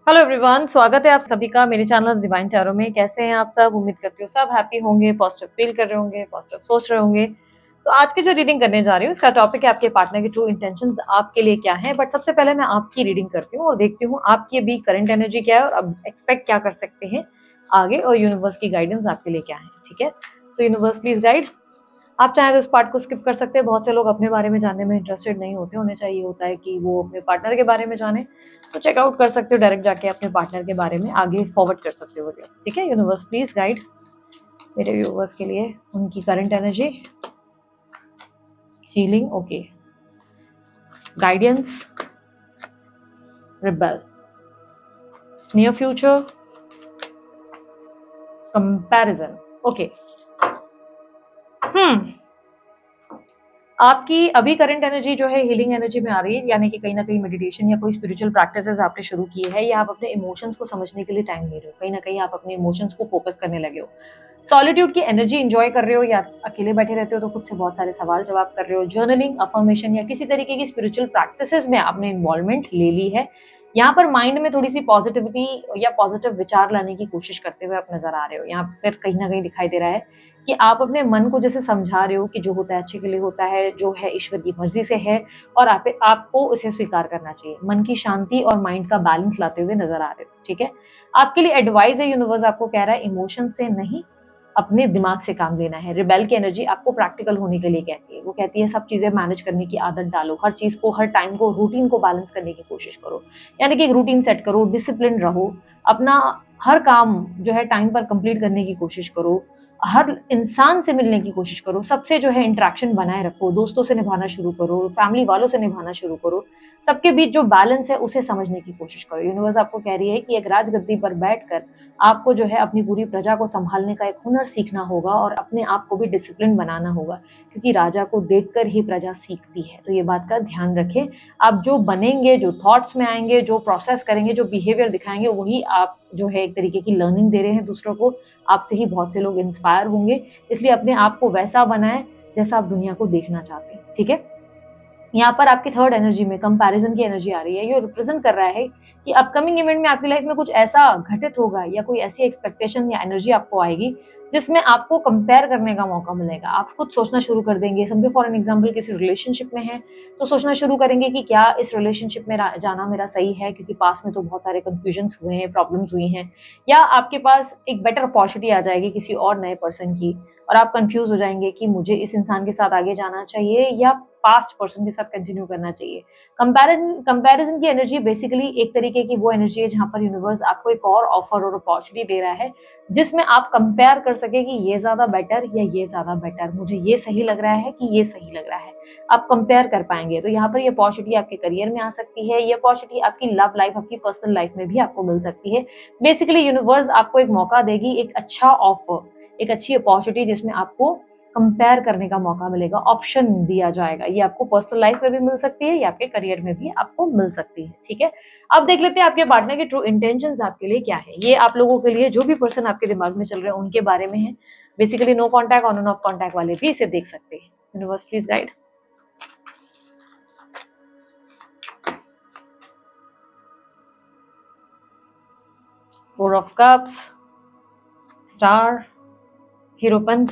Hello everyone, स्वागत है आप सभी का मेरे चैनल डिवाइन टैरो में। कैसे हैं आप सब? उम्मीद करती हूँ सब हैप्पी होंगे, पॉजिटिव फील कर रहे होंगे, पॉजिटिव सोच रहे होंगे। तो आज की जो रीडिंग करने जा रही हूँ इसका टॉपिक है आपके पार्टनर की ट्रू इंटेंशंस आपके लिए क्या है। बट सबसे पहले मैं आपकी रीडिंग करती हूँ और देखती हूँ आपकी अभी करंट एनर्जी क्या है और अब एक्सपेक्ट क्या कर सकते हैं आगे, और यूनिवर्स की गाइडेंस आपके लिए क्या है। ठीक है, तो यूनिवर्स प्लीज गाइड। आप चाहें तो इस पार्ट को स्किप कर सकते हैं। बहुत से लोग अपने बारे में जानने में इंटरेस्टेड नहीं होते, उन्हें चाहिए होता है कि वो अपने पार्टनर के बारे में जाने। तो चेकआउट कर सकते हो, डायरेक्ट जाके अपने पार्टनर के बारे में आगे फॉरवर्ड कर सकते हो वीडियो। ठीक है, यूनिवर्स प्लीज गाइड मेरे व्यूवर्स के लिए उनकी current energy, healing, okay, guidance, rebel, near future, comparison. Okay, आपकी अभी करंट एनर्जी जो है हीलिंग एनर्जी में आ रही है, यानी कि कहीं ना कहीं मेडिटेशन या कोई स्पिरिचुअल प्रैक्टिसेस आपने शुरू किए हैं, या आप अपने इमोशंस को समझने के लिए टाइम ले रहे हो। कहीं ना कहीं आप अपने इमोशंस को फोकस करने लगे हो, सॉलिट्यूड की एनर्जी एंजॉय कर रहे हो, या अकेले बैठे रहते हो तो खुद से बहुत सारे सवाल जवाब कर रहे हो। जर्नलिंग, अफर्मेशन या किसी तरीके की स्पिरिचुअल प्रैक्टिसेस में आपने इन्वॉल्वमेंट ले ली है। यहाँ पर माइंड में थोड़ी सी पॉजिटिविटी या पॉजिटिव विचार लाने की कोशिश करते हुए आप नजर आ रहे हो। यहाँ पर कहीं ना कहीं दिखाई दे रहा है कि आप अपने मन को जैसे समझा रहे हो कि जो होता है अच्छे के लिए होता है, जो है ईश्वर की मर्जी से है, और आपको उसे स्वीकार करना चाहिए। मन की शांति और माइंड का बैलेंस लाते हुए नजर आ रहे हो। ठीक है, आपके लिए एडवाइस है, यूनिवर्स आपको कह रहा है इमोशन से नहीं, अपने दिमाग से काम लेना है। रिबेल की एनर्जी आपको प्रैक्टिकल होने के लिए कहती है। वो कहती है सब चीजें मैनेज करने की आदत डालो, हर चीज को, हर टाइम को, रूटीन को बैलेंस करने की कोशिश करो। यानी कि एक रूटीन सेट करो, डिसिप्लिन रहो, अपना हर काम जो है टाइम पर कंप्लीट करने की कोशिश करो, हर इंसान से मिलने की कोशिश करो, सबसे जो है इंटरेक्शन बनाए रखो, दोस्तों से निभाना शुरू करो, फैमिली वालों से निभाना शुरू करो, सबके बीच जो बैलेंस है उसे समझने की कोशिश करो। यूनिवर्स आपको कह रही है कि एक राजगद्दी पर बैठकर आपको जो है अपनी पूरी प्रजा को संभालने का एक हुनर सीखना होगा और अपने आप को भी डिसिप्लिन बनाना होगा, क्योंकि राजा को देखकर ही प्रजा सीखती है। तो ये बात का ध्यान रखें। आप जो बनेंगे, जो थॉट्स में आएंगे, जो प्रोसेस करेंगे, जो बिहेवियर दिखाएंगे, वही आप जो है एक तरीके की लर्निंग दे रहे हैं दूसरों को। आपसे ही बहुत से लोग इंस्पायर होंगे, इसलिए अपने आप को वैसा बनाएं जैसा आप दुनिया को देखना चाहते हैं। ठीक है, यहाँ पर आपकी थर्ड एनर्जी में कंपैरिजन की एनर्जी आ रही है। ये रिप्रेजेंट कर रहा है कि अपकमिंग इवेंट में आपकी लाइफ में कुछ ऐसा घटित होगा या कोई ऐसी एक्सपेक्टेशन या एनर्जी आपको आएगी जिसमें आपको कंपेयर करने का मौका मिलेगा। आप खुद सोचना शुरू कर देंगे। समझो फॉर एन एग्जांपल किसी रिलेशनशिप में है तो सोचना शुरू करेंगे कि क्या इस रिलेशनशिप में जाना मेरा सही है, क्योंकि पास में तो बहुत सारे कंफ्यूजन्स हुए हैं, प्रॉब्लम्स हुई हैं। या आपके पास एक बेटर अपॉर्चुनिटी आ जाएगी किसी और नए पर्सन की, और आप कंफ्यूज हो जाएंगे कि मुझे इस इंसान के साथ आगे जाना चाहिए या पास्ट पर्सन के साथ कंटिन्यू करना चाहिए। कंपैरिजन की एनर्जी बेसिकली एक तरीके की वो एनर्जी है जहां पर यूनिवर्स आपको एक और ऑफर और अपॉर्चुनिटी दे रहा है जिसमें आप कंपेयर कर सके कि ये ज्यादा बेटर या ये ज्यादा बेटर, मुझे ये सही लग रहा है कि ये सही लग रहा है। आप कंपेयर कर पाएंगे। तो यहाँ पर ये अपॉर्चुनिटी आपके करियर में आ सकती है, ये अपॉर्चुनिटी आपकी लव लाइफ, आपकी पर्सनल लाइफ में भी आपको मिल सकती है। बेसिकली यूनिवर्स आपको एक मौका देगी, एक अच्छा ऑफर, एक अच्छी अपॉर्चुनिटी जिसमें आपको कंपेयर करने का मौका मिलेगा, ऑप्शन दिया जाएगा। ये आपको पर्सनल लाइफ में भी मिल सकती है या आपके करियर में भी आपको मिल सकती है। ठीक है, अब देख लेते हैं आपके पार्टनर के ट्रू इंटेंशंस आपके लिए क्या है। ये आप लोगों के लिए, जो भी पर्सन आपके दिमाग में चल रहे हैं उनके बारे में है। Basically no contact, on and off contact वाले भी इसे देख सकते हैं। Universe please guide. Four of cups, star, hierophant,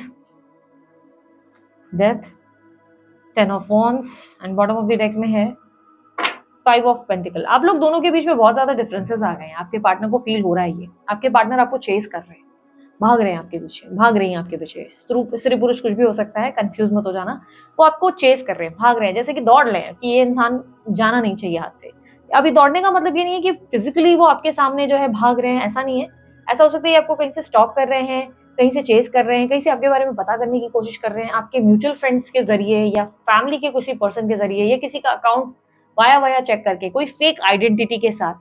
death, 10 of wands, and bottom of the deck में है 5 ऑफ पेंटिकल। आप लोग दोनों के बीच में बहुत ज्यादा डिफरेंसेस आ गए हैं। आपके पार्टनर को फील हो रहा है, ये आपके पार्टनर आपको चेस कर रहे हैं, भाग रहे हैं आपके पीछे, भाग रही हैं आपके पीछे। स्त्री पुरुष कुछ भी हो सकता है, कंफ्यूज मत हो जाना। वो आपको चेस कर रहे हैं, भाग रहे हैं, जैसे कि दौड़ रहे हैं कि ये इंसान जाना नहीं चाहिए हाथ से। अभी दौड़ने का मतलब ये नहीं है कि फिजिकली वो आपके सामने जो है भाग रहे हैं, ऐसा नहीं है। ऐसा हो सकता है आपको कहीं से स्टॉप कर रहे हैं, कहीं से चेस कर रहे हैं, कहीं से आपके बारे में पता करने की कोशिश कर रहे हैं, आपके म्यूचुअल फ्रेंड्स के जरिए या फैमिली के किसी पर्सन के जरिए या किसी का अकाउंट वाया वाया चेक करके, कोई फेक आइडेंटिटी के साथ,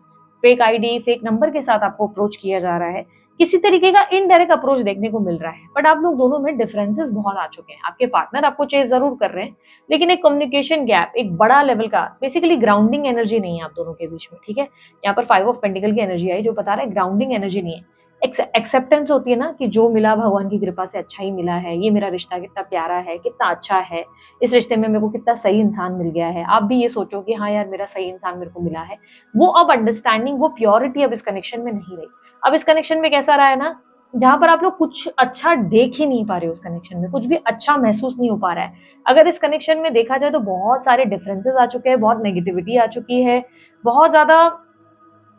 फेक आईडी, फेक नंबर के साथ आपको अप्रोच किया जा रहा है। किसी तरीके का इनडायरेक्ट अप्रोच देखने को मिल रहा है। बट आप लोग दोनों में डिफरेंसेस बहुत आ चुके हैं। आपके पार्टनर आपको चेस जरूर कर रहे हैं, लेकिन एक कम्युनिकेशन गैप, एक बड़ा लेवल का, बेसिकली ग्राउंडिंग एनर्जी नहीं है आप दोनों के बीच में। ठीक है, यहाँ पर 5 ऑफ पेंटिकल की एनर्जी आई जो बता रहा है ग्राउंडिंग एनर्जी नहीं है। एक्सेप्टेंस होती है ना कि जो मिला भगवान की कृपा से अच्छा ही मिला है, ये मेरा रिश्ता कितना प्यारा है, कितना अच्छा है, इस रिश्ते में मेरे को कितना सही इंसान मिल गया है। आप भी ये सोचो कि हाँ यार, मेरा सही इंसान मेरे को मिला है। वो अब अंडरस्टैंडिंग, वो प्योरिटी अब इस कनेक्शन में नहीं रही। अब इस कनेक्शन में कैसा रहा है ना, जहाँ पर आप लोग कुछ अच्छा देख ही नहीं पा रहे हो, उस कनेक्शन में कुछ भी अच्छा महसूस नहीं हो पा रहा है। अगर इस कनेक्शन में देखा जाए तो बहुत सारे डिफरेंसेस आ चुके हैं, बहुत नेगेटिविटी आ चुकी है, बहुत ज़्यादा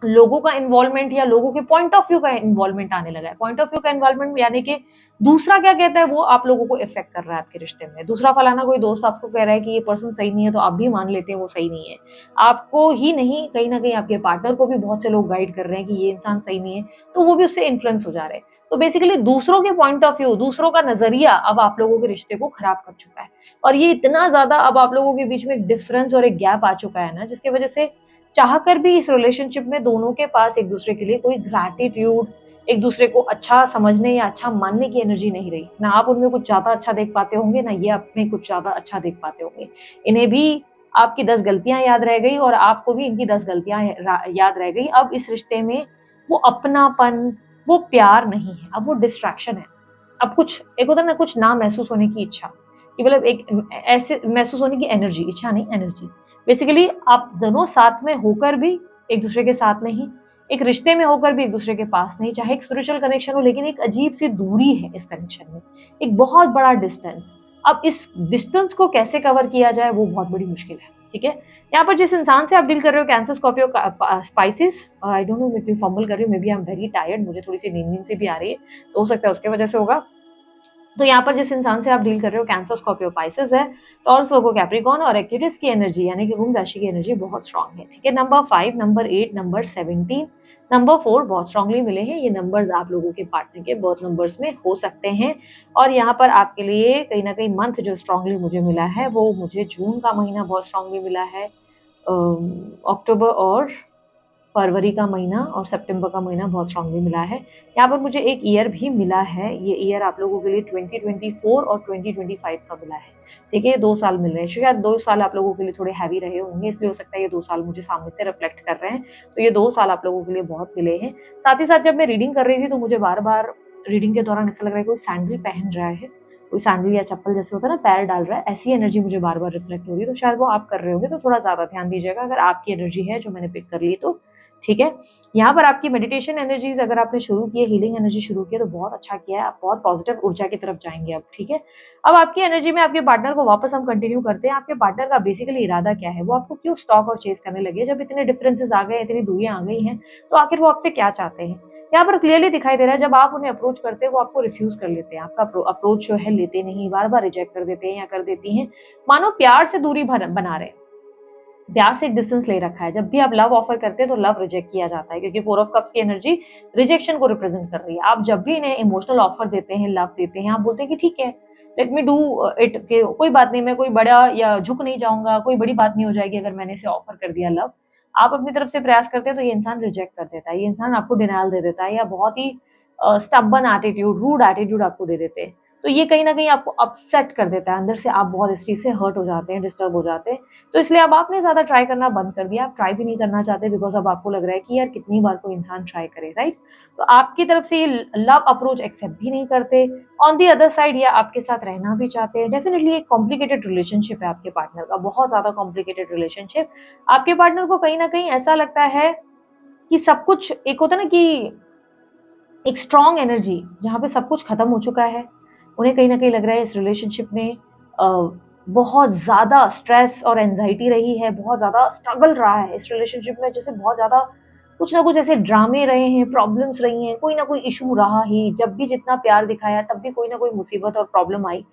लोगों का इन्वॉल्वमेंट या लोगों के पॉइंट ऑफ व्यू का इन्वॉल्वमेंट आने लगा है। पॉइंट ऑफ व्यू का इन्वॉल्वमेंट यानी कि दूसरा क्या कहता है वो आप लोगों को इफेक्ट कर रहा है आपके रिश्ते में। दूसरा फलाना कोई दोस्त आपको कह रहा है कि ये पर्सन सही नहीं है, तो आप भी मान लेते हैं वो सही नहीं है। आपको ही नहीं, कहीं ना कहीं आपके पार्टनर को भी बहुत से लोग गाइड कर रहे हैं कि ये इंसान सही नहीं है, तो वो भी उससे इन्फ्लुएंस हो जा रहे हैं। तो बेसिकली दूसरों के पॉइंट ऑफ व्यू, दूसरों का नजरिया अब आप लोगों के रिश्ते को खराब कर चुका है। और ये इतना ज्यादा अब आप लोगों के बीच में एक डिफरेंस और एक गैप आ चुका है ना, जिसकी वजह से चाहकर भी इस रिलेशनशिप में दोनों के पास एक दूसरे के लिए कोई ग्रैटिट्यूड, एक दूसरे को अच्छा समझने या अच्छा मानने की एनर्जी नहीं रही। ना आप उनमें कुछ ज्यादा अच्छा देख पाते होंगे, ना ये आप में कुछ ज्यादा अच्छा देख पाते होंगे। इन्हें भी आपकी 10 गलतियां याद रह गई और आपको भी इनकी 10 गलतियां याद रह गई। अब इस रिश्ते में वो अपनापन, वो प्यार नहीं है, अब वो डिस्ट्रैक्शन है। अब कुछ एक होता है ना, कुछ ना महसूस होने की इच्छा, कि मतलब एक ऐसे महसूस होने की एनर्जी, इच्छा नहीं एनर्जी। बेसिकली आप दोनों साथ में होकर भी एक दूसरे के साथ नहीं, एक रिश्ते में होकर भी एक दूसरे के पास नहीं, चाहे एक स्पिरिचुअल कनेक्शन हो, लेकिन एक अजीब सी दूरी है इस कनेक्शन में, एक बहुत बड़ा डिस्टेंस। अब इस डिस्टेंस को कैसे कवर किया जाए वो बहुत बड़ी मुश्किल है। ठीक है, यहाँ पर जिस इंसान से आप डील कर रहे हो, cancer, Scorpio, spices, I don't know, मैं फंबल कर रही हूँ, maybe I am very tired, मुझे थोड़ी सी नींद सी भी आ रही है, तो हो सकता है उसके वजह से होगा। तो यहाँ पर जिस इंसान से आप डील कर रहे हो, कैंसर, स्कॉर्पियो, पाइसेस है, टॉरस, वर्गो, कैप्रिकॉर्न और एक्वेरियस की एनर्जी यानी कि कुंभ राशि की एनर्जी बहुत स्ट्रांग है। ठीक है, नंबर 5, नंबर 8, नंबर 17, नंबर 4 बहुत स्ट्रांगली मिले हैं। ये नंबर्स आप लोगों के पार्टनर के बर्थ नंबर्स में हो सकते हैं। और यहाँ पर आपके लिए कहीं ना कहीं मंथ जो स्ट्रांगली मुझे मिला है, वो मुझे जून का महीना बहुत स्ट्रांगली मिला है, अक्टूबर और फरवरी का महीना और सितंबर का महीना बहुत स्ट्रांगली मिला है। यहाँ पर मुझे एक ईयर भी मिला है, ये ईयर आप लोगों के लिए 2024 और 2025 का मिला है। ठीक है, ये 2 साल मिल रहे हैं। शायद 2 साल आप लोगों के लिए थोड़े हैवी रहे होंगे, इसलिए हो सकता है ये 2 साल मुझे सामने से रिफ्लेक्ट कर रहे हैं। तो ये 2 साल आप लोगों के लिए बहुत मिले हैं। साथ ही साथ जब मैं रीडिंग कर रही थी तो मुझे बार बार रीडिंग के दौरान ऐसा लग रहा है कोई सैंडल पहन रहा है, कोई सैंडल या चप्पल जैसे होता है ना, पैर डाल रहा है, ऐसी एनर्जी मुझे बार बार रिफ्लेक्ट हो रही है। तो शायद वो आप कर रहे होंगे, तो थोड़ा ज्यादा ध्यान दीजिएगा अगर आपकी एनर्जी है जो मैंने पिक कर ली तो। ठीक है, यहाँ पर आपकी मेडिटेशन एनर्जीज अगर आपने शुरू की है, हीलिंग एनर्जी शुरू की है, तो बहुत अच्छा किया है, आप बहुत पॉजिटिव ऊर्जा की तरफ जाएंगे अब। ठीक है, अब आपकी एनर्जी में आपके पार्टनर को वापस हम कंटिन्यू करते हैं। आपके पार्टनर का बेसिकली इरादा क्या है, वो आपको क्यों स्टॉक और चेस करने लगे? जब इतने डिफरेंसेस आ गए, इतनी दूरियां आ गई हैं, तो आखिर वो आपसे क्या चाहते हैं? यहाँ पर क्लियरली दिखाई दे रहा है, जब आप उन्हें अप्रोच करते हैं वो आपको रिफ्यूज कर लेते हैं, आपका अप्रोच जो है लेते नहीं, बार बार रिजेक्ट कर देते हैं या कर देती हैं, मानो प्यार से दूरी बना रहे हैं, प्यार से एक डिस्टेंस ले रखा है। जब भी आप लव ऑफर करते हैं तो लव रिजेक्ट किया जाता है, क्योंकि 4 ऑफ कप्स की एनर्जी रिजेक्शन को रिप्रेजेंट कर रही है। आप जब भी इन्हें इमोशनल ऑफर देते हैं, लव देते हैं, आप बोलते हैं कि ठीक है, लेट मी डू इट, के कोई बात नहीं, मैं कोई बड़ा या झुक नहीं जाऊंगा, कोई बड़ी बात नहीं हो जाएगी अगर मैंने इसे ऑफर कर दिया लव। आप अपनी तरफ से प्रयास करते हैं तो ये इंसान रिजेक्ट कर देता है, ये इंसान आपको डिनायल दे देता है, या बहुत ही स्टबन एटीट्यूड, रूड एटीट्यूड आपको दे देते हैं। तो ये कहीं ना कहीं आपको अपसेट कर देता है, अंदर से आप बहुत इस चीज से हर्ट हो जाते हैं, डिस्टर्ब हो जाते हैं। तो इसलिए अब आपने ज्यादा ट्राई करना बंद कर दिया, आप ट्राई भी नहीं करना चाहते, बिकॉज अब आपको लग रहा है कि यार कितनी बार कोई इंसान ट्राई करे, राइट? तो आपकी तरफ से ये लव अप्रोच एक्सेप्ट भी नहीं करते। ऑन दी अदर साइड ये आपके साथ रहना भी चाहते हैं। डेफिनेटली एक कॉम्प्लिकेटेड रिलेशनशिप है आपके पार्टनर का, बहुत ज्यादा कॉम्प्लिकेटेड रिलेशनशिप। आपके पार्टनर को कहीं ना कहीं ऐसा लगता है कि सब कुछ, एक होता है ना कि एक स्ट्रॉन्ग एनर्जी जहाँ पे सब कुछ खत्म हो चुका है, उन्हें कहीं ना कहीं लग रहा है इस रिलेशनशिप में बहुत ज़्यादा स्ट्रेस और एंजाइटी रही है, बहुत ज़्यादा स्ट्रगल रहा है इस रिलेशनशिप में, जैसे बहुत ज़्यादा कुछ ना कुछ ऐसे ड्रामे रहे हैं, प्रॉब्लम्स रही हैं, कोई ना कोई इशू रहा ही। जब भी जितना प्यार दिखाया तब भी कोई ना कोई मुसीबत और प्रॉब्लम आई।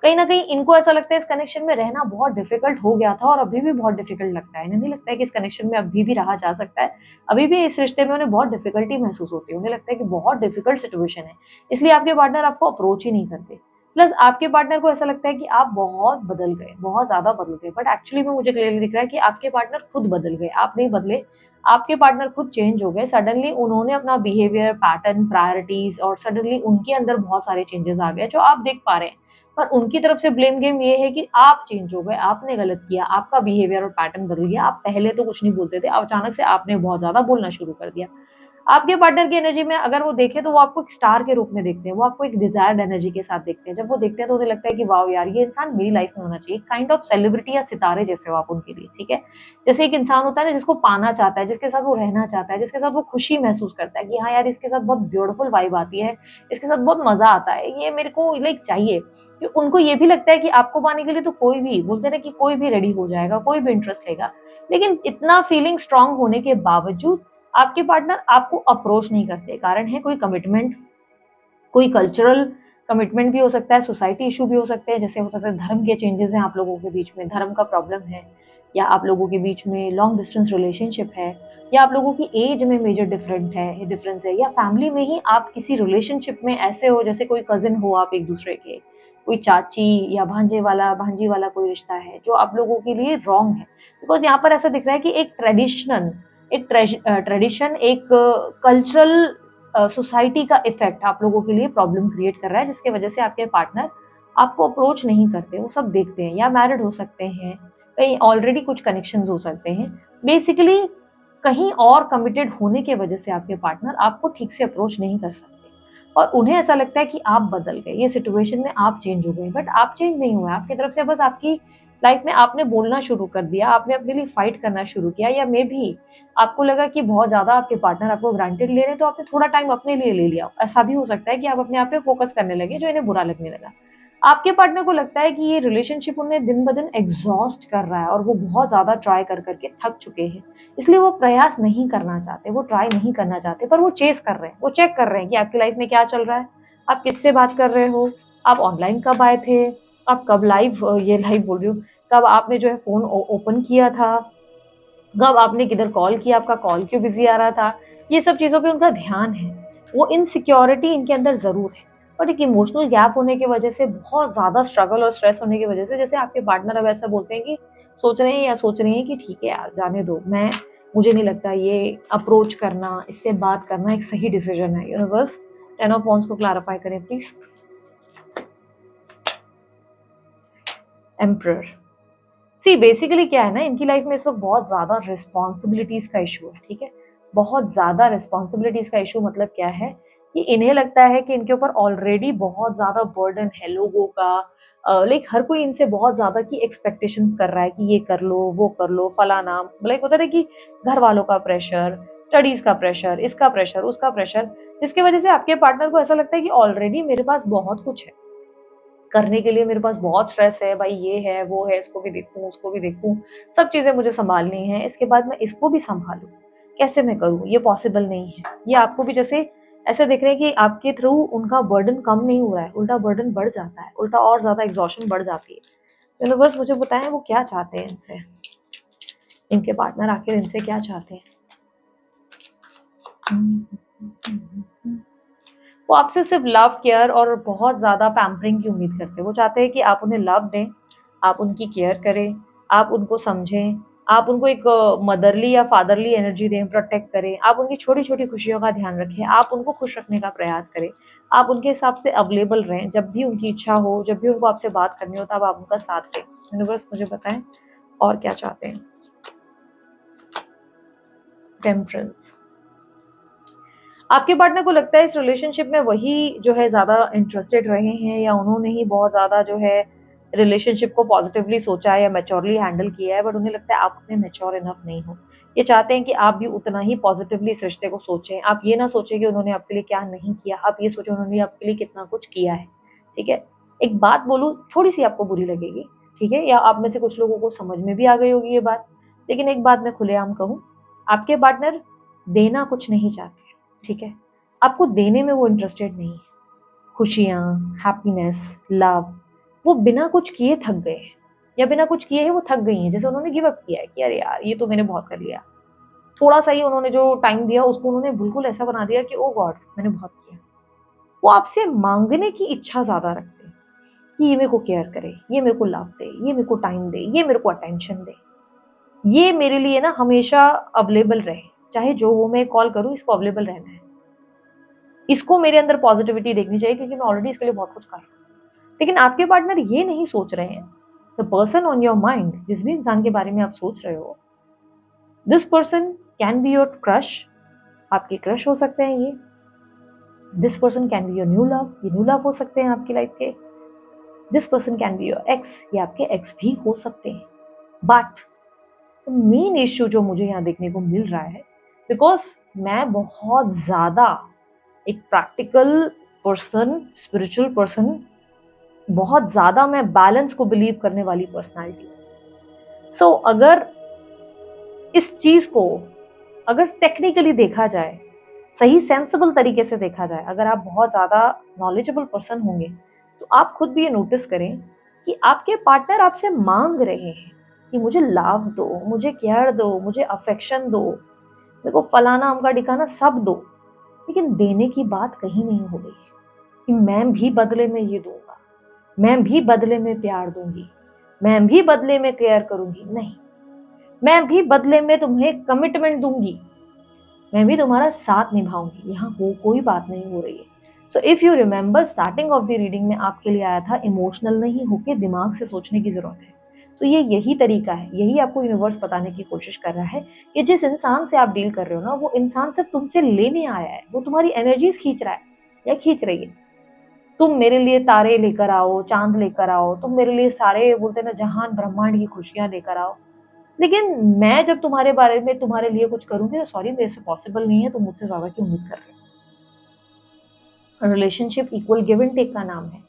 कहीं ना कहीं इनको ऐसा लगता है इस कनेक्शन में रहना बहुत डिफिकल्ट हो गया था और अभी भी बहुत डिफिकल्ट लगता है। इन्हें नहीं लगता है कि इस कनेक्शन में अभी भी रहा जा सकता है, अभी भी इस रिश्ते में उन्हें बहुत डिफिकल्टी महसूस होती है, उन्हें लगता है कि बहुत डिफिकल्ट सिचुएशन है, इसलिए आपके पार्टनर आपको अप्रोच ही नहीं करते। प्लस आपके पार्टनर को ऐसा लगता है कि आप बहुत बदल गए, बहुत ज्यादा बदल गए, बट एक्चुअली में मुझे क्लियरली दिख रहा है कि आपके पार्टनर खुद बदल गए, आप नहीं बदले। आपके पार्टनर खुद चेंज हो गए, सडनली उन्होंने अपना बिहेवियर पैटर्न, प्रायोरिटीज, और सडनली उनके अंदर बहुत सारे चेंजेस आ गए जो आप देख पा रहे हैं। पर उनकी तरफ से ब्लेम गेम ये है कि आप चेंज हो गए, आपने गलत किया, आपका बिहेवियर और पैटर्न बदल गया। आप पहले तो कुछ नहीं बोलते थे, अब अचानक से आपने बहुत ज्यादा बोलना शुरू कर दिया। आपके पार्टनर की एनर्जी में अगर वो देखे तो वो आपको एक स्टार के रूप में देखते हैं, वो आपको एक डिजायर्ड एनर्जी के साथ देखते हैं। जब वो देखते हैं तो उन्हें लगता है कि वाओ यार, ये इंसान मेरी लाइफ में होना चाहिए। काइंड ऑफ सेलिब्रिटी या सितारे जैसे हो आप उनके लिए, ठीक है। जैसे एक इंसान होता है ना जिसको पाना चाहता है, जिसके साथ वो रहना चाहता है, जिसके साथ वो खुशी महसूस करता है कि हाँ यार, इसके साथ बहुत ब्यूटीफुल वाइब आती है, इसके साथ बहुत मजा आता है, ये मेरे को लाइक चाहिए। कि उनको ये भी लगता है कि आपको पाने के लिए तो कोई भी बोलते हैं ना कि कोई भी रेडी हो जाएगा, कोई भी इंटरेस्ट लेगा। लेकिन इतना फीलिंग स्ट्रांग होने के बावजूद आपके पार्टनर आपको अप्रोच नहीं करते। कारण है कोई कमिटमेंट, कोई कल्चरल कमिटमेंट भी हो सकता है, सोसाइटी इशू भी हो सकते हैं, जैसे हो सकता है धर्म के चेंजेस हैं आप लोगों के बीच में, धर्म का प्रॉब्लम है, या आप लोगों के बीच में लॉन्ग डिस्टेंस रिलेशनशिप है, या आप लोगों की एज में मेजर डिफरेंस है, या फैमिली में ही आप किसी रिलेशनशिप में ऐसे हो जैसे कोई कजिन हो आप एक दूसरे के, कोई चाची या भांजे वाला भांजी वाला कोई रिश्ता है जो आप लोगों के लिए रॉन्ग है। बिकॉज यहाँ पर ऐसा दिख रहा है कि एक ट्रेडिशन, एक कल्चरल सोसाइटी का इफेक्ट आप लोगों के लिए प्रॉब्लम क्रिएट कर रहा है, जिसके वजह से आपके पार्टनर आपको अप्रोच नहीं करते। वो सब देखते हैं, या मैरिड हो सकते हैं, कहीं ऑलरेडी कुछ कनेक्शंस हो सकते हैं, बेसिकली कहीं और कमिटेड होने के वजह से आपके पार्टनर आपको ठीक से अप्रोच नहीं कर सकते। और उन्हें ऐसा लगता है कि आप बदल गए, ये सिचुएशन में आप चेंज हो गए, बट आप चेंज नहीं हुए। आपकी तरफ से बस आपकी लाइफ में आपने बोलना शुरू कर दिया, आपने अपने लिए फाइट करना शुरू किया, या मे भी आपको लगा कि बहुत ज़्यादा आपके पार्टनर आपको ग्रांटेड ले रहे हैं, तो आपने थोड़ा टाइम अपने लिए ले लिया। ऐसा भी हो सकता है कि आप अपने आप पे फोकस करने लगे, जो इन्हें बुरा लगने लगा। आपके पार्टनर को लगता है कि ये रिलेशनशिप उन्हें दिन ब दिन एग्जॉस्ट कर रहा है, और वो बहुत ज़्यादा ट्राई कर करके थक चुके हैं। इसलिए वो प्रयास नहीं करना चाहते, वो ट्राई नहीं करना चाहते, पर वो चेस कर रहे हैं, वो चेक कर रहे हैं कि आपकी लाइफ में क्या चल रहा है, आप किससे बात कर रहे हो, आप ऑनलाइन कब आए थे, आप कब लाइव, ये लाइव बोल रही हूँ, कब आपने जो है फ़ोन ओपन किया था, कब आपने किधर कॉल किया, आपका कॉल क्यों बिज़ी आ रहा था, ये सब चीज़ों पे उनका ध्यान है। वो इनसिक्योरिटी इनके अंदर ज़रूर है, और एक इमोशनल गैप होने की वजह से, बहुत ज़्यादा स्ट्रगल और स्ट्रेस होने की वजह से, जैसे आपके पार्टनर अब ऐसा बोलते हैं कि सोच रहे हैं कि ठीक है यार, जाने दो, मुझे नहीं लगता ये अप्रोच करना, इससे बात करना एक सही डिसीजन है। यूनिवर्स 10 ऑफ वांड्स को क्लैरिफाई करें प्लीज़। एम्परर। सी बेसिकली क्या है ना, इनकी लाइफ में इस वक्त बहुत ज़्यादा रिस्पॉन्सिबिलिटीज़ का इशू है, ठीक है। बहुत ज़्यादा रिस्पॉन्सिबिलिटीज़ का इशू मतलब क्या है कि इन्हें लगता है कि इनके ऊपर ऑलरेडी बहुत ज़्यादा बर्डन है लोगों का। लाइक हर कोई इनसे बहुत ज़्यादा की एक्सपेक्टेशंस कर रहा है कि ये कर लो, वो कर लो, फलाना। लाइक होता है कि घर वालों का प्रेशर, स्टडीज़ का प्रेशर, इसका प्रेशर, उसका प्रेशर, जिसकी वजह से आपके पार्टनर को ऐसा लगता है कि ऑलरेडी मेरे पास बहुत कुछ है करने के लिए, मेरे पास बहुत स्ट्रेस है भाई, ये है वो है, इसको भी देखूं, उसको भी देखूं, सब चीज़ें मुझे संभालनी है, इसके बाद मैं इसको भी संभालूं, कैसे मैं करूं, ये पॉसिबल नहीं है। ये आपको भी जैसे ऐसे देख रहे हैं कि आपके थ्रू उनका बर्डन कम नहीं हो रहा है, उल्टा बर्डन बढ़ जाता है, उल्टा और ज़्यादा एग्जॉशन बढ़ जाती है। यूनिवर्स मुझे बताएं वो क्या चाहते हैं इनसे, इनके पार्टनर आखिर इनसे क्या चाहते हैं। वो आपसे सिर्फ लव, केयर और बहुत ज़्यादा पैम्परिंग की उम्मीद करते हैं। वो चाहते हैं कि आप उन्हें लव दें, आप उनकी केयर करें, आप उनको समझें, आप उनको एक मदरली या फादरली एनर्जी दें, प्रोटेक्ट करें, आप उनकी छोटी-छोटी खुशियों का ध्यान रखें, आप उनको खुश रखने का प्रयास करें, आप उनके हिसाब से अवेलेबल रहें, जब भी उनकी इच्छा हो, जब भी उनको आपसे बात करनी हो, तब आप उनका साथ दें। यूनिवर्स मुझे बताएं और क्या चाहते हैं। टेम्परेंस। आपके पार्टनर को लगता है इस रिलेशनशिप में वही जो है ज़्यादा इंटरेस्टेड रहे हैं, या उन्होंने ही बहुत ज़्यादा जो है रिलेशनशिप को पॉजिटिवली सोचा है या मैच्योरली हैंडल किया है, बट उन्हें लगता है आप उतने मैच्योर इनफ नहीं हो। ये चाहते हैं कि आप भी उतना ही पॉजिटिवली इस रिश्ते को सोचें। आप ये ना सोचें कि उन्होंने आपके लिए क्या नहीं किया, आप ये सोचें उन्होंने आपके लिए कितना कुछ किया है, ठीक है। एक बात बोलूँ, थोड़ी सी आपको बुरी लगेगी, ठीक है, या आप में से कुछ लोगों को समझ में भी आ गई होगी ये बात, लेकिन एक बात मैं खुलेआम कहूँ, आपके पार्टनर देना कुछ नहीं चाहते, ठीक है। आपको देने में वो इंटरेस्टेड नहीं है। खुशियाँ, हैप्पीनेस, लव, वो बिना कुछ किए थक गए हैं, या बिना कुछ किए हैं वो थक गई हैं। जैसे उन्होंने गिव अप किया है कि अरे यार, ये तो मैंने बहुत कर लिया। थोड़ा-सा ही उन्होंने जो टाइम दिया उसको उन्होंने बिल्कुल ऐसा बना दिया कि ओह गॉड! मैंने बहुत किया। वो आपसे माँगने की इच्छा ज़्यादा रखते हैं कि ये मेरे को केयर करे, ये मेरे को लव दे, ये मेरे को टाइम दे, ये मेरे को अटेंशन दे। ये मेरे लिए ना हमेशा अवेलेबल रहे, चाहे जो हो, मैं कॉल करूँ, इसको अवेलेबल रहना है। इसको मेरे अंदर पॉजिटिविटी देखनी चाहिए क्योंकि मैं ऑलरेडी इसके लिए बहुत कुछ कर रहा हूँ। लेकिन आपके पार्टनर ये नहीं सोच रहे हैं, the person on your mind, जिस भी इंसान के बारे में आप सोच रहे हो, this person can be your crush, आपके क्रश हो सकते हैं ये, this person can be your new love, ये न्यू लव हो सकते हैं आपकी लाइफ के, this person can be your x, ये आपके एक्स भी हो सकते हैं। बट मेन इश्यू जो मुझे यहाँ देखने को मिल रहा है, बिकॉज मैं बहुत ज़्यादा एक प्रैक्टिकल पर्सन, स्पिरिचुअल पर्सन, बहुत ज़्यादा मैं बैलेंस को बिलीव करने वाली पर्सनालिटी। सो अगर इस चीज़ को अगर टेक्निकली देखा जाए, सही सेंसिबल तरीके से देखा जाए, अगर आप बहुत ज़्यादा नॉलेजेबल पर्सन होंगे तो आप खुद भी ये नोटिस करें कि आपके पार्टनर आपसे मांग रहे हैं कि मुझे लव दो, मुझे केयर दो, मुझे अफेक्शन दो, मेरे को फलाना अमका ढिकाना सब दो, लेकिन देने की बात कहीं नहीं हो रही है कि मैं भी बदले में ये दूंगा, मैं भी बदले में प्यार दूंगी, मैं भी बदले में केयर करूंगी। नहीं, मैं भी बदले में तुम्हें कमिटमेंट दूंगी, मैं भी तुम्हारा साथ निभाऊंगी। यहाँ वो कोई बात नहीं हो रही है। So if you remember, starting of the reading में आपके लिए आया था इमोशनल नहीं होके दिमाग से सोचने की जरूरत है। तो ये यही तरीका है, यही आपको यूनिवर्स बताने की कोशिश कर रहा है कि जिस इंसान से आप डील कर रहे हो ना, वो इंसान सिर्फ तुमसे लेने आया है, वो तुम्हारी एनर्जीज खींच रहा है या खींच रही है। तुम मेरे लिए तारे लेकर आओ, चांद लेकर आओ, तुम मेरे लिए सारे बोलते ना जहान ब्रह्मांड की खुशियां लेकर आओ, लेकिन मैं जब तुम्हारे बारे में तुम्हारे लिए कुछ करूंगी तो सॉरी, मेरे से पॉसिबल नहीं है, तुम मुझसे ज्यादा की उम्मीद कर रहे हो। Relationship equal give and take का नाम है।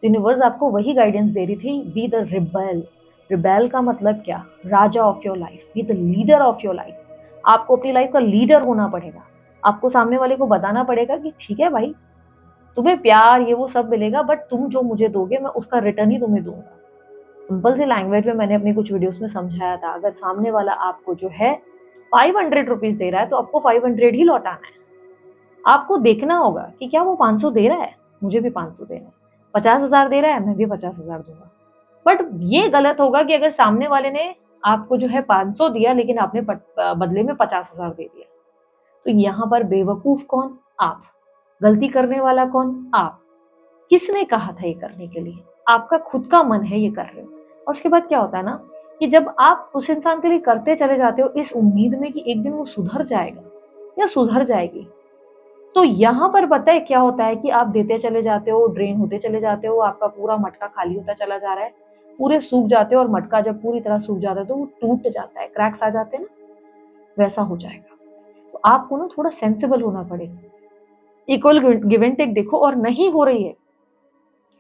यूनिवर्स आपको वही गाइडेंस दे रही थी, बी द रिबेल। रिबेल का मतलब क्या? Raja of your life, be the leader of your life. आपको अपनी लाइफ का लीडर होना पड़ेगा। आपको सामने वाले को बताना पड़ेगा कि ठीक है भाई, तुम्हें प्यार ये वो सब मिलेगा, बट तुम जो मुझे दोगे मैं उसका रिटर्न ही तुम्हें दूंगा। सिंपल सी लैंग्वेज में मैंने अपनी कुछ वीडियोस में समझाया था, अगर सामने वाला आपको जो है 500 रुपीज दे रहा है तो आपको 500 ही लौटाना है। आपको देखना होगा कि क्या वो 500 दे रहा है, मुझे भी 500 देना है, 50,000 दे रहा है, मैं भी 50,000 दूंगा। बट ये गलत होगा कि अगर सामने वाले ने आपको जो है 500 दिया लेकिन आपने बदले में 50,000 दे दिया, तो यहाँ पर बेवकूफ कौन? आप। गलती करने वाला कौन? आप। किसने कहा था ये करने के लिए? आपका खुद का मन है ये कर रहे हो। और उसके बाद क्या होता है ना कि जब आप उस इंसान के लिए करते चले जाते हो इस उम्मीद में कि एक दिन वो सुधर जाएगा या सुधर जाएगी, तो यहाँ पर पता है क्या होता है कि आप देते चले जाते हो, ड्रेन होते चले जाते हो, आपका पूरा मटका खाली होता चला जा रहा है, पूरे सूख जाते हो, और मटका जब पूरी तरह सूख जाता है तो वो टूट जाता है, क्रैक्स आ जाते हैं ना, वैसा हो जाएगा। तो आपको ना थोड़ा सेंसिबल होना पड़ेगा। इक्वल गिव एंड टेक देखो, और नहीं हो रही है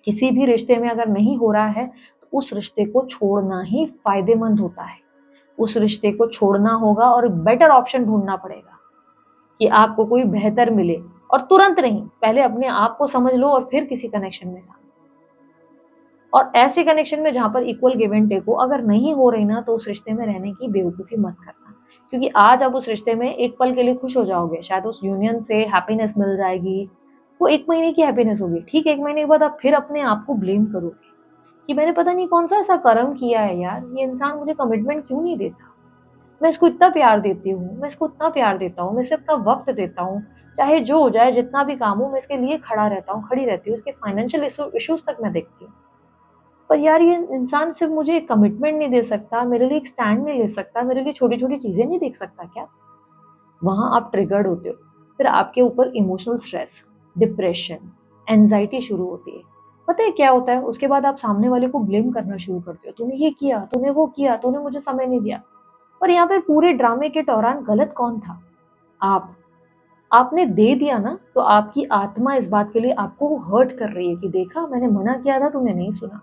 किसी भी रिश्ते में, अगर नहीं हो रहा है तो उस रिश्ते को छोड़ना ही फायदेमंद होता है। उस रिश्ते को छोड़ना होगा और बेटर ऑप्शन ढूंढना पड़ेगा कि आपको कोई बेहतर मिले, और तुरंत नहीं, पहले अपने आप को समझ लो और फिर किसी कनेक्शन में जाना। और ऐसे कनेक्शन में जहां पर इक्वल गिव एंड टेक हो, अगर नहीं हो रही ना, तो उस रिश्ते में रहने की बेवकूफ़ी मत करना। क्योंकि आज आप उस रिश्ते में एक पल के लिए खुश हो जाओगे, शायद उस यूनियन से हैप्पीनेस मिल जाएगी, वो 1 महीने की हैप्पीनेस होगी, ठीक है, 1 महीने के बाद आप फिर अपने आप को ब्लेम करोगे कि मैंने पता नहीं कौन सा ऐसा कर्म किया है यार, ये इंसान मुझे कमिटमेंट क्यों नहीं देता, मैं इसको इतना प्यार देती हूँ, मैं इसको इतना प्यार देता हूँ, मैं इसे अपना वक्त देता हूँ, चाहे जो हो जाए, जितना भी काम हो, मैं इसके लिए खड़ा रहता हूँ, खड़ी रहती हूँ, इसके फाइनेंशियल इश्यूज तक मैं देखती हूँ, पर यार ये इंसान सिर्फ मुझे कमिटमेंट नहीं दे सकता, मेरे लिए एक स्टैंड नहीं ले सकता, मेरे लिए छोटी छोटी चीजें नहीं देख सकता क्या? वहां आप ट्रिगर्ड होते हो, फिर आपके ऊपर इमोशनल स्ट्रेस, डिप्रेशन, एंजाइटी शुरू होती है। पता है क्या होता है? उसके बाद आप सामने वाले को ब्लेम करना शुरू करते हो, तूने ये किया, तूने वो किया, तूने मुझे समय नहीं दिया। पर यहाँ पे पूरे ड्रामे के दौरान गलत कौन था? आप। आपने दे दिया ना, तो आपकी आत्मा इस बात के लिए आपको हर्ट कर रही है कि देखा, मैंने मना किया था, तूने नहीं सुना।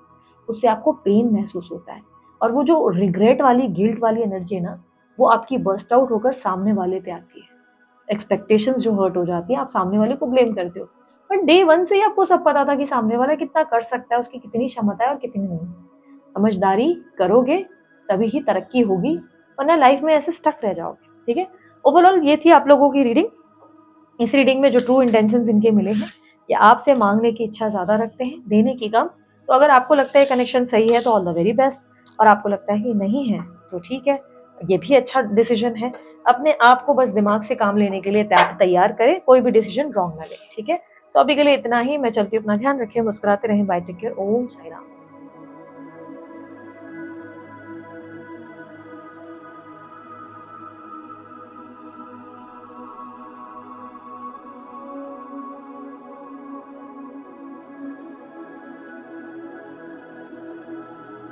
उससे आपको पेन महसूस होता है, और वो जो रिग्रेट वाली, गिल्ट वाली एनर्जी है ना, वो आपकी बर्स्ट आउट होकर सामने वाले पे आती है। एक्सपेक्टेशंस जो हर्ट हो जाती है, आप सामने वाले को ब्लेम करते हो, पर डे 1 से ही आपको सब पता था कि सामने वाला कितना कर सकता है, उसकी कितनी क्षमता है और कितनी नहीं। समझदारी करोगे तभी ही तरक्की होगी, वरना लाइफ में ऐसे स्टक रह जाओगे। ठीक है, ओवरऑल ये थी आप लोगों की रीडिंग। इस रीडिंग में जो ट्रू इंटेंशंस इनके मिले हैं, ये आपसे मांगने की इच्छा ज़्यादा रखते हैं, देने की कम। तो अगर आपको लगता है कनेक्शन सही है तो ऑल द वेरी बेस्ट, और आपको लगता है कि नहीं है तो ठीक है, ये भी अच्छा डिसीजन है। अपने आप को बस दिमाग से काम लेने के लिए तैयार करें, कोई भी डिसीजन रॉन्ग ना ले। ठीक है, तो अभी के लिए इतना ही, मैं चलती हूँ, अपना ध्यान रखें, मुस्कुराते रहें, बाय, टेक केयर, ओम साई राम।